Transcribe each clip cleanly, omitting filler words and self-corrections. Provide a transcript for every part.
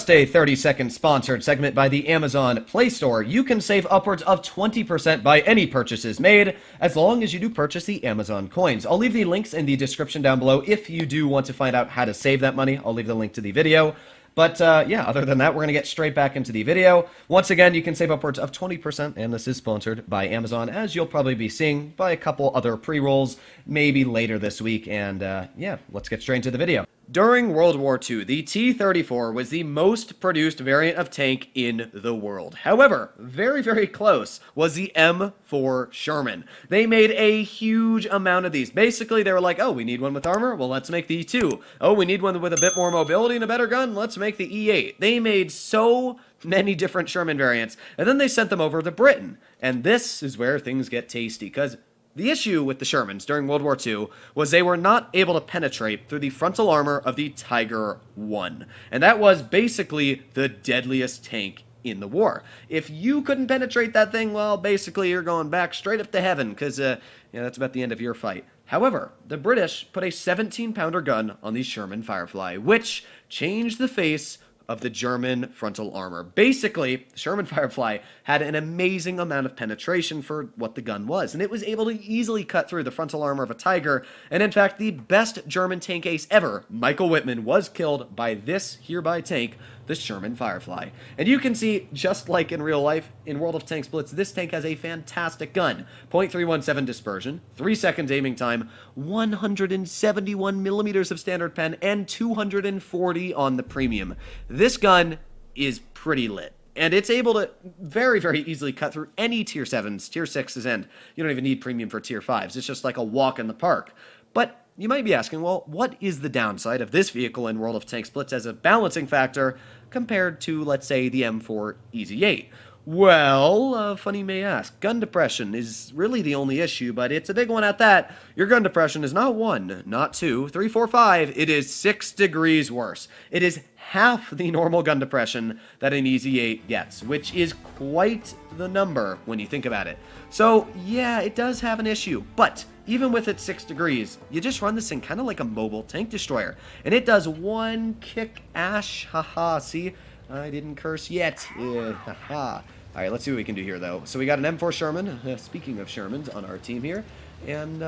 just a 30-second sponsored segment by the Amazon Play Store. You can save upwards of 20% by any purchases made, as long as you do purchase the Amazon coins. I'll leave the links in the description down below if you do want to find out how to save that money. I'll leave the link to the video. But yeah, other than that, we're going to get straight back into the video. Once again, you can save upwards of 20%, and this is sponsored by Amazon, as you'll probably be seeing by a couple other pre-rolls, maybe later this week. And yeah, let's get straight into the video. During World War II, the T-34 was the most produced variant of tank in the world. However, very, very close was the M4 Sherman. They made a huge amount of these. Basically, they were like, oh, we need one with armor? Well, let's make the E2. Oh, we need one with a bit more mobility and a better gun? Let's make the E8. They made so many different Sherman variants, and then they sent them over to Britain. And this is where things get tasty, because the issue with the Shermans during World War II was they were not able to penetrate through the frontal armor of the Tiger I. And that was basically the deadliest tank in the war. If you couldn't penetrate that thing, well, basically you're going back straight up to heaven, because yeah, that's about the end of your fight. However, the British put a 17-pounder gun on the Sherman Firefly, which changed the face of the German frontal armor. Basically, the Sherman Firefly had an amazing amount of penetration for what the gun was, and it was able to easily cut through the frontal armor of a Tiger, and in fact, the best German tank ace ever, Michael Wittmann, was killed by this hereby tank, the Sherman Firefly. And you can see, just like in real life, in World of Tanks Blitz, this tank has a fantastic gun. .317 dispersion, 3 seconds aiming time, 171 millimeters of standard pen, and 240 on the premium. This gun is pretty lit. And it's able to very, very easily cut through any Tier 7s, Tier 6s, and you don't even need premium for Tier 5s. It's just like a walk in the park. But you might be asking, well, what is the downside of this vehicle in World of Tanks Blitz as a balancing factor compared to, let's say, the M4 Easy 8? Well, funny you may ask, gun depression is really the only issue, but it's a big one at that. Your gun depression is not 1, not 2, 3, 4, 5, it is 6 degrees worse. It is half the normal gun depression that an Easy 8 gets, which is quite the number when you think about it. So, yeah, it does have an issue, but even with its 6 degrees, you just run this thing kind of like a mobile tank destroyer, and it does one kick ash, haha, see? I didn't curse yet, haha. Alright, let's see what we can do here, though. So we got an M4 Sherman, speaking of Shermans, on our team here. And,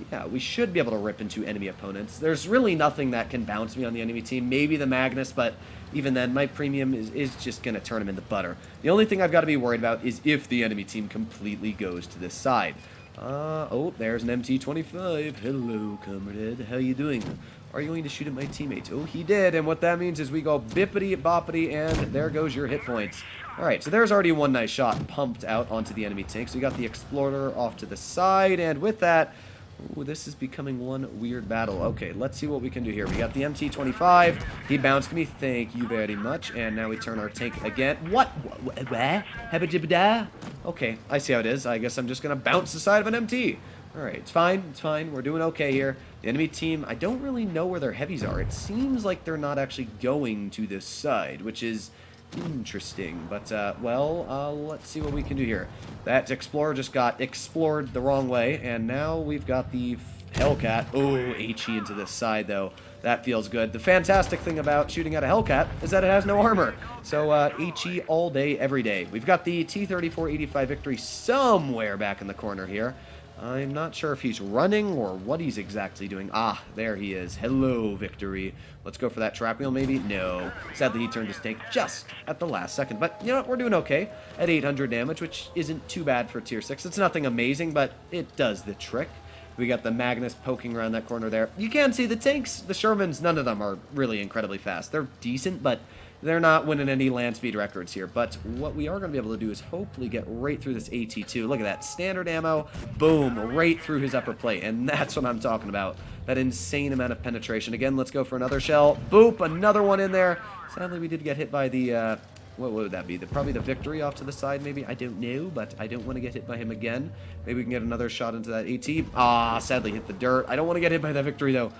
yeah, we should be able to rip into enemy opponents. There's really nothing that can bounce me on the enemy team. Maybe the Magnus, but even then, my premium is just going to turn him into butter. The only thing I've got to be worried about is if the enemy team completely goes to this side. Oh, there's an MT-25. Hello, comrade. How you doing? Are you going to shoot at my teammates? Oh, he did, and what that means is we go bippity-boppity, and there goes your hit points. Alright, so there's already one nice shot pumped out onto the enemy tank. So we got the Explorer off to the side, and with that, ooh, this is becoming one weird battle. Okay, let's see what we can do here. We got the MT-25. He bounced me. Thank you very much. And now we turn our tank again. What? Okay, I see how it is. I guess I'm just going to bounce the side of an MT. Alright, it's fine. It's fine. We're doing okay here. The enemy team, I don't really know where their heavies are. It seems like they're not actually going to this side, which is interesting. But, well, let's see what we can do here. That Explorer just got explored the wrong way, and now we've got the Hellcat. Oh, HE into this side, though. That feels good. The fantastic thing about shooting at a Hellcat is that it has no armor. So, HE all day, every day. We've got the T-34-85 Victory somewhere back in the corner here. I'm not sure if he's running or what he's exactly doing. Ah, there he is. Hello, Victory. Let's go for that trap wheel, maybe? No. Sadly, he turned his tank just at the last second. But, you know what? We're doing okay at 800 damage, which isn't too bad for Tier 6. It's nothing amazing, but it does the trick. We got the Magnus poking around that corner there. You can see the tanks, the Shermans, none of them are really incredibly fast. They're decent, but they're not winning any land speed records here. But what we are going to be able to do is hopefully get right through this AT2. Look at that. Standard ammo. Boom. Right through his upper plate. And that's what I'm talking about. That insane amount of penetration. Again, let's go for another shell. Boop. Another one in there. Sadly, we did get hit by the, what would that be? Probably the Victory off to the side, maybe? I don't know, but I don't want to get hit by him again. Maybe we can get another shot into that AT. Ah, sadly hit the dirt. I don't want to get hit by that Victory, though.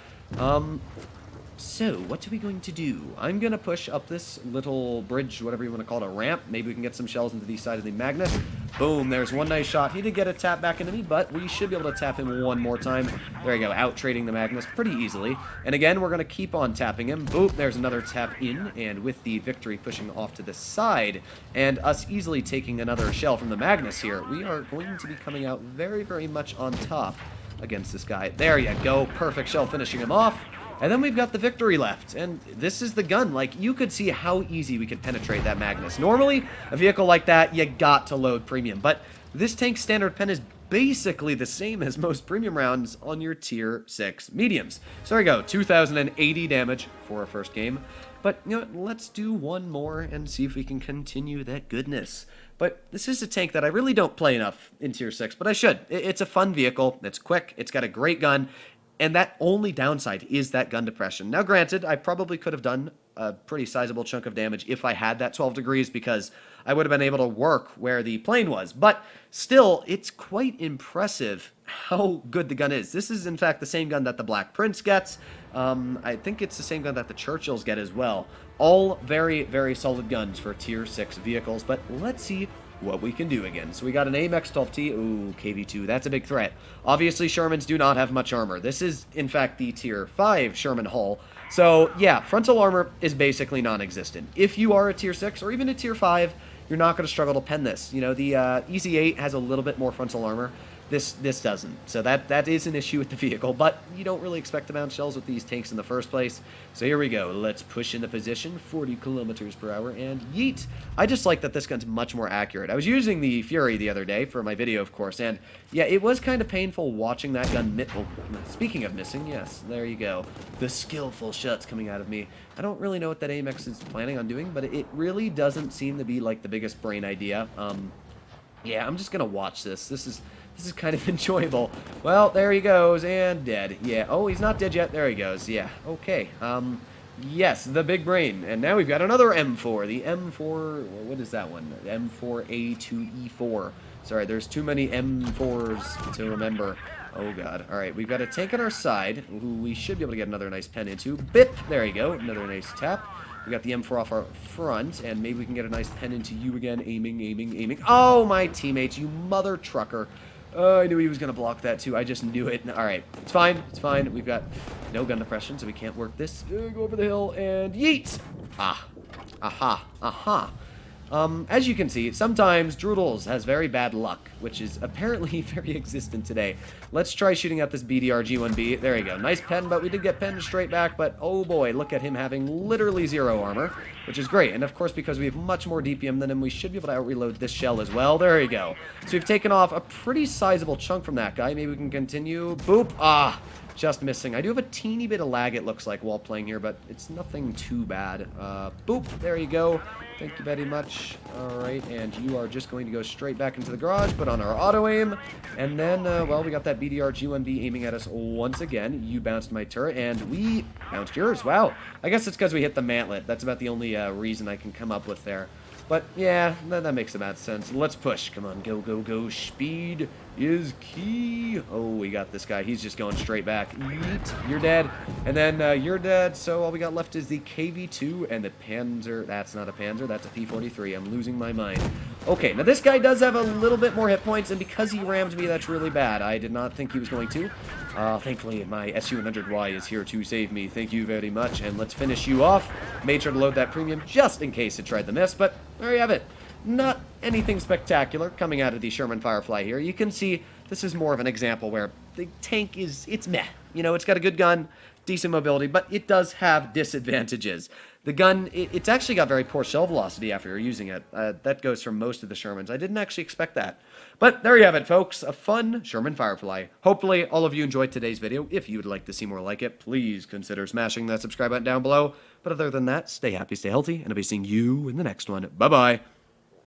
So, what are we going to do? I'm going to push up this little bridge, whatever you want to call it, a ramp. Maybe we can get some shells into the side of the Magnus. Boom, there's one nice shot. He did get a tap back into me, but we should be able to tap him one more time. There you go, out-trading the Magnus pretty easily. And again, we're going to keep on tapping him. Boop, there's another tap in, and with the victory pushing off to the side, and us easily taking another shell from the Magnus here, we are going to be coming out very, very much on top against this guy. There you go, perfect shell finishing him off. And then we've got the victory left, and this is the gun. Like, you could see how easy we could penetrate that Magnus. Normally, a vehicle like that, you got to load premium, but this tank's standard pen is basically the same as most premium rounds on your tier 6 mediums. So there you go, 2,080 damage for our first game. But, you know what, let's do one more and see if we can continue that goodness. But this is a tank that I really don't play enough in tier 6, but I should. It's a fun vehicle, it's quick, it's got a great gun, and that only downside is that gun depression. Now, granted, I probably could have done a pretty sizable chunk of damage if I had that 12 degrees because I would have been able to work where the plane was. But still, it's quite impressive how good the gun is. This is, in fact, the same gun that the Black Prince gets. I think it's the same gun that the Churchills get as well. All very, very solid guns for tier 6 vehicles. But let's see what we can do again. So we got an AMX-12T. Ooh, KV-2. That's a big threat. Obviously, Shermans do not have much armor. This is, in fact, the tier 5 Sherman hull. So, yeah, frontal armor is basically non-existent. If you are a tier 6 or even a tier 5, you're not going to struggle to pen this. You know, the EZ8 has a little bit more frontal armor. This doesn't. So that is an issue with the vehicle, but you don't really expect to mount shells with these tanks in the first place. So here we go. Let's push into position, 40 kilometers per hour, and yeet. I just like that this gun's much more accurate. I was using the Fury the other day for my video, of course, and yeah, it was kind of painful watching that gun speaking of missing, yes, there you go. The skillful shots coming out of me. I don't really know what that AMX is planning on doing, but it really doesn't seem to be like the biggest brain idea. Yeah, I'm just gonna watch this. This is kind of enjoyable. Well, there he goes, and dead. Yeah, oh, he's not dead yet. There he goes. Yeah, okay. Yes, the big brain. And now we've got another M4. The M4, what is that one? M4A2E4. Sorry, there's too many M4s to remember. Oh, God. All right, we've got a tank on our side, who we should be able to get another nice pen into. Bip! There you go. Another nice tap. We got the M4 off our front, and maybe we can get a nice pen into you again. Aiming, aiming, aiming. Oh, my teammates, you mother trucker. Oh, I knew he was going to block that, too. I just knew it. All right. It's fine. It's fine. We've got no gun depression, so we can't work this. Go over the hill and yeet. Ah. Aha. Aha. As you can see, sometimes Droodles has very bad luck, which is apparently very existent today. Let's try shooting at this BDR G1B. There you go. Nice pen, but we did get penned straight back, but oh boy, look at him having literally 0 armor, which is great. And of course, because we have much more DPM than him, we should be able to out-reload this shell as well. There you go. So we've taken off a pretty sizable chunk from that guy. Maybe we can continue. Boop. Ah. Just missing. I do have a teeny bit of lag, it looks like, while playing here, but it's nothing too bad. Boop. There you go. Thank you very much. Alright, and you are just going to go straight back into the garage, put on our auto-aim, and then, well, we got that BDR G1B aiming at us once again. You bounced my turret, and we bounced yours. Wow. I guess it's because we hit the mantlet. That's about the only reason I can come up with there. But, yeah, that makes about sense. Let's push. Come on, go, go, go. Speed is key. Oh, we got this guy. He's just going straight back. Yeet. You're dead. And then you're dead, so all we got left is the KV-2 and the Panzer. That's not a Panzer. That's a P-43. I'm losing my mind. Okay, now this guy does have a little bit more hit points, and because he rammed me, that's really bad. I did not think he was going to. Thankfully, my SU-100Y is here to save me. Thank you very much, and let's finish you off. Made sure to load that premium just in case it tried to miss, but there you have it. Not anything spectacular coming out of the Sherman Firefly here. You can see this is more of an example where the tank it's meh. You know, it's got a good gun, decent mobility, but it does have disadvantages. The gun, it's actually got very poor shell velocity after you're using it. That goes for most of the Shermans. I didn't actually expect that. But there you have it, folks. A fun Sherman Firefly. Hopefully, all of you enjoyed today's video. If you would like to see more like it, please consider smashing that subscribe button down below. But other than that, stay happy, stay healthy, and I'll be seeing you in the next one. Bye-bye.